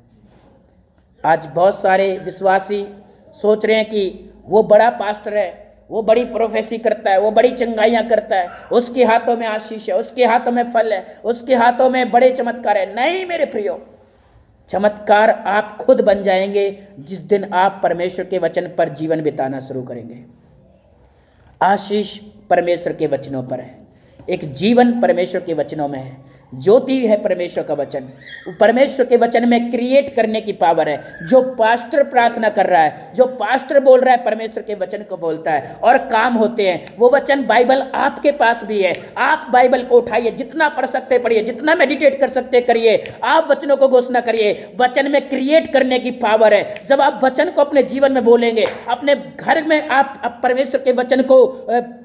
आज बहुत सारे विश्वासी सोच रहे हैं कि वो बड़ा पास्टर है, वो बड़ी प्रोफेसी करता है, वो बड़ी चंगाइयाँ करता है, उसके हाथों में आशीष है, उसके हाथों में फल है, उसके हाथों में बड़े चमत्कार है। नहीं मेरे प्रियो, चमत्कार आप खुद बन जाएंगे जिस दिन आप परमेश्वर के वचन पर जीवन बिताना शुरू करेंगे। आशीष परमेश्वर के वचनों पर है, एक जीवन परमेश्वर के वचनों में है, ज्योति है परमेश्वर का वचन। परमेश्वर के वचन में क्रिएट करने की पावर है। जो पास्टर प्रार्थना कर रहा है, जो पास्टर बोल रहा है, परमेश्वर के वचन को बोलता है और काम होते हैं। वो वचन बाइबल आपके पास भी है। आप बाइबल को उठाइए, जितना पढ़ सकते पढ़िए, जितना मेडिटेट कर सकते करिए, आप वचनों को घोषणा करिए। वचन में क्रिएट करने की पावर है। जब आप वचन को अपने जीवन में बोलेंगे, अपने घर में आप परमेश्वर के वचन को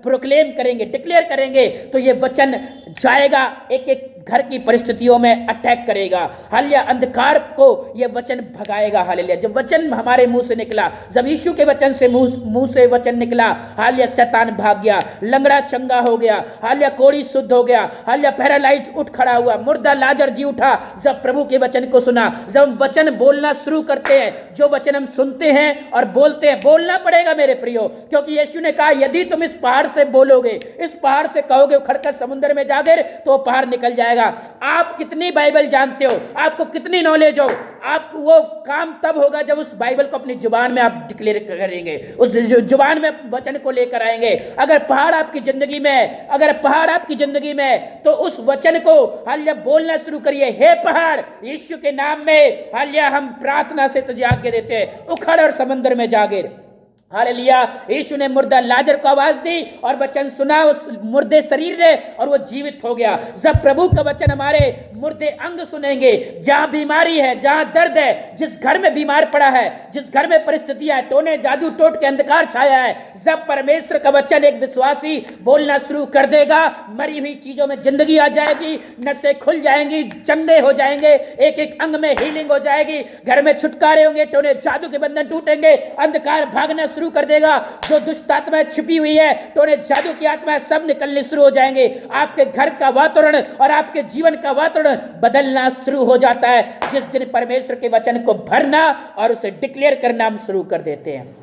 प्रोक्लेम करेंगे, डिक्लेयर करेंगे, तो ये वचन जाएगा, एक एक घर की परिस्थितियों में अटैक करेगा। हालेलुया। अंधकार को यह वचन भगाएगा। हालेलुया। जब वचन हमारे मुंह से निकला, जब यीशु के वचन से मुंह से वचन निकला, हालेलुया, शैतान भाग गया, लंगड़ा चंगा हो गया, हालेलुया, कोढ़ी शुद्ध हो गया, हालेलुया, पैरालाइज उठ खड़ा हुआ, मुर्दा लाजर जी उठा। जब प्रभु के वचन को सुना, जब हम वचन बोलना शुरू करते हैं, जो वचन हम सुनते हैं और बोलते हैं, बोलना पड़ेगा मेरे प्रियो, क्योंकि यीशु ने कहा, यदि तुम इस पहाड़ से बोलोगे, इस पहाड़ से कहोगे उखड़कर समुद्र में जा गिर, तो पहाड़ निकल जाएगा। आप कितनी बाइबल जानते हो, आपको कितनी नॉलेज हो, आप वो काम तब होगा जब उस बाइबल को अपनी जुबान में आप डिक्लेयर करेंगे, उस जुबान में वचन को लेकर आएंगे। अगर पहाड़ आपकी जिंदगी में, अगर पहाड़ आपकी जिंदगी में, तो उस वचन को हालेलुया बोलना शुरू करिए। हे पहाड़, यीशु के नाम में हालेलुया हम प्रार्थना से तुझे आज्ञा देते हैं, उखड़ और समंदर में जा गिर। हालेलुया। यीशु ने मुर्दा लाजर को आवाज दी और वचन सुना उस मुर्दे शरीर ने, और वो जीवित हो गया। जब प्रभु का वचन हमारे मुर्दे अंग सुनेंगे, जहां बीमारी है, जहां दर्द है, जिस घर में बीमार पड़ा है, जिस घर में परिस्थितियां, टोने जादू टोट के अंधकार छाया है, जब परमेश्वर का वचन एक विश्वासी बोलना शुरू कर देगा, मरी हुई चीजों में जिंदगी आ जाएगी, नसें खुल जाएंगी, चंगे हो जाएंगे, एक एक अंग में हीलिंग हो जाएगी, घर में छुटकारे होंगे, टोने जादू के बंधन टूटेंगे, अंधकार भागना शुरू कर देगा, जो दुष्ट आत्माएं छिपी हुई है, टोने जादू की आत्माएं सब निकलने शुरू हो जाएंगे। आपके घर का वातावरण और आपके जीवन का वातावरण बदलना शुरू हो जाता है जिस दिन परमेश्वर के वचन को भरना और उसे डिक्लेयर करना हम शुरू कर देते हैं।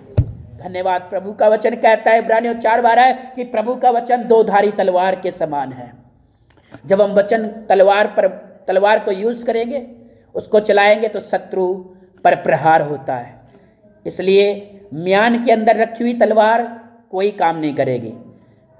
धन्यवाद। प्रभु का वचन कहता है इब्रानियों 4:12 कि प्रभु का वचन दो-धारी तलवार के समान है। जब हम वचन तलवार को यूज करेंगे, उसको चलाएंगे, तो शत्रु पर प्रहार होता है। इसलिए म्यान के अंदर रखी हुई तलवार कोई काम नहीं करेगी,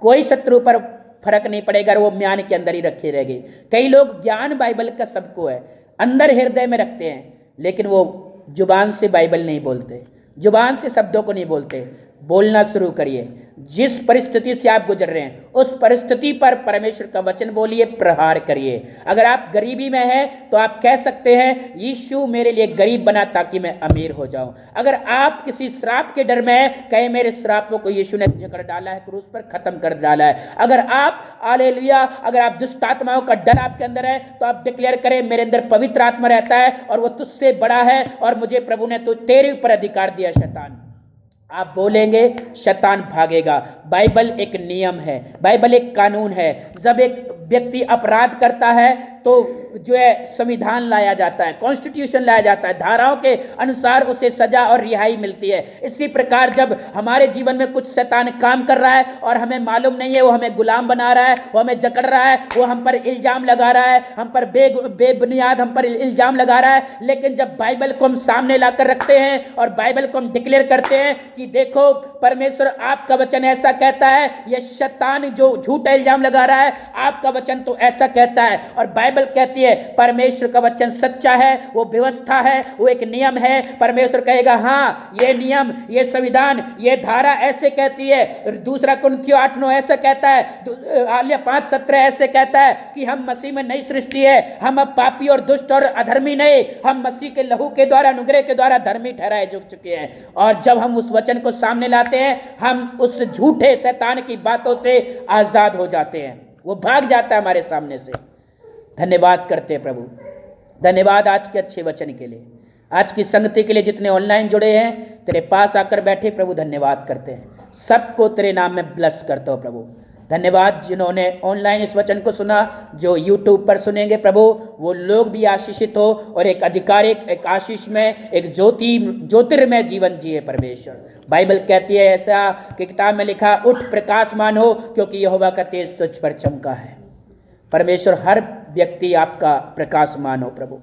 कोई शत्रु पर फर्क नहीं पड़ेगा, वो म्यान के अंदर ही रखी रहेगी। कई लोग ज्ञान बाइबल का सबको है, अंदर हृदय में रखते हैं, लेकिन वो जुबान से बाइबल नहीं बोलते, जुबान से शब्दों को नहीं बोलते, बोलना शुरू करिए। जिस परिस्थिति से आप गुजर रहे हैं उस परिस्थिति पर परमेश्वर का वचन बोलिए, प्रहार करिए। अगर आप गरीबी में हैं तो आप कह सकते हैं यीशु मेरे लिए गरीब बना ताकि मैं अमीर हो जाऊं। अगर आप किसी श्राप के डर में हैं, कहे मेरे श्रापों को यीशु ने जकड़ डाला है, क्रूस पर खत्म कर डाला है। अगर आप हालेलुया, अगर आप दुष्ट आत्माओं का डर आपके अंदर है तो आप डिक्लेयर करें मेरे अंदर पवित्र आत्मा रहता है और वो तुझसे बड़ा है और मुझे प्रभु ने तो तेरे ऊपर अधिकार दिया शैतान। आप बोलेंगे शैतान भागेगा। बाइबल एक नियम है, बाइबल एक कानून है। जब एक व्यक्ति अपराध करता है तो जो है संविधान लाया जाता है, कॉन्स्टिट्यूशन लाया जाता है, धाराओं के अनुसार उसे सजा और रिहाई मिलती है। इसी प्रकार जब हमारे जीवन में कुछ शैतान काम कर रहा है और हमें मालूम नहीं है, वो हमें गुलाम बना रहा है, वो हमें जकड़ रहा है, वो हम पर इल्जाम लगा रहा है, हम पर बेबुनियाद हम पर इल्जाम लगा रहा है। लेकिन जब बाइबल को हम सामने लाकर रखते हैं और बाइबल को हम डिक्लेयर करते हैं कि देखो परमेश्वर आपका वचन ऐसा कहता है, यह शैतान जो झूठा इल्जाम लगा रहा है आपका वचन तो ऐसा कहता है, और बाइबल कहती है परमेश्वर का वचन सच्चा है, वो व्यवस्था है, वो एक नियम है। परमेश्वर कहेगा हाँ ये नियम, ये संविधान, ये धारा ऐसे कहती है। दूसरा कुरिन्थियों 8:9 ऐसा कहता है, 5:17 ऐसे कहता है कि हम मसीह में नई सृष्टि है, हम अब पापी और दुष्ट और अधर्मी नहीं, हम मसीह के लहू के द्वारा, अनुग्रह के द्वारा धर्मी ठहराए जा चुके हैं। और जब हम उस वचन को सामने लाते हैं हम उस झूठे शैतान की बातों से आजाद हो जाते हैं, वो भाग जाता है हमारे सामने से। धन्यवाद करते हैं प्रभु, धन्यवाद आज के अच्छे वचन के लिए, आज की संगति के लिए। जितने ऑनलाइन जुड़े हैं तेरे पास आकर बैठे प्रभु, धन्यवाद करते हैं। सबको तेरे नाम में ब्लेस करता हूँ प्रभु। धन्यवाद जिन्होंने ऑनलाइन इस वचन को सुना, जो यूट्यूब पर सुनेंगे प्रभु, वो लोग भी आशीषित हो और एक आधिकारिक, एक आशीष में, एक ज्योतिर्मय जीवन जिए परमेश्वर। बाइबल कहती है ऐसा कि किताब में लिखा, उठ प्रकाशमान हो क्योंकि यहोवा का तेज तुझ पर चमका है। परमेश्वर हर व्यक्ति आपका प्रकाशमान हो प्रभु,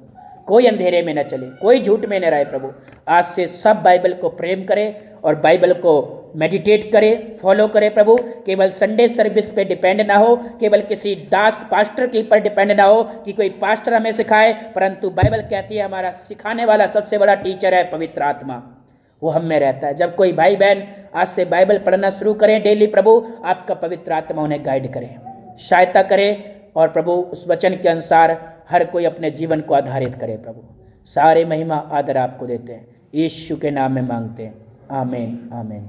कोई अंधेरे में न चले, कोई झूठ में न रहे प्रभु। आज से सब बाइबल को प्रेम करें और बाइबल को मेडिटेट करें, फॉलो करें प्रभु। केवल संडे सर्विस पे डिपेंड ना हो, केवल किसी दास पास्टर के ऊपर डिपेंड ना हो कि कोई पास्टर हमें सिखाए, परंतु बाइबल कहती है हमारा सिखाने वाला सबसे बड़ा टीचर है पवित्र आत्मा, वो हम में रहता है। जब कोई भाई बहन आज से बाइबल पढ़ना शुरू करें डेली प्रभु, आपका पवित्र आत्मा उन्हें गाइड करे, सहायता करे और प्रभु उस वचन के अनुसार हर कोई अपने जीवन को आधारित करे प्रभु। सारे महिमा आदर आपको देते हैं, यीशु के नाम में मांगते हैं, आमीन आमीन।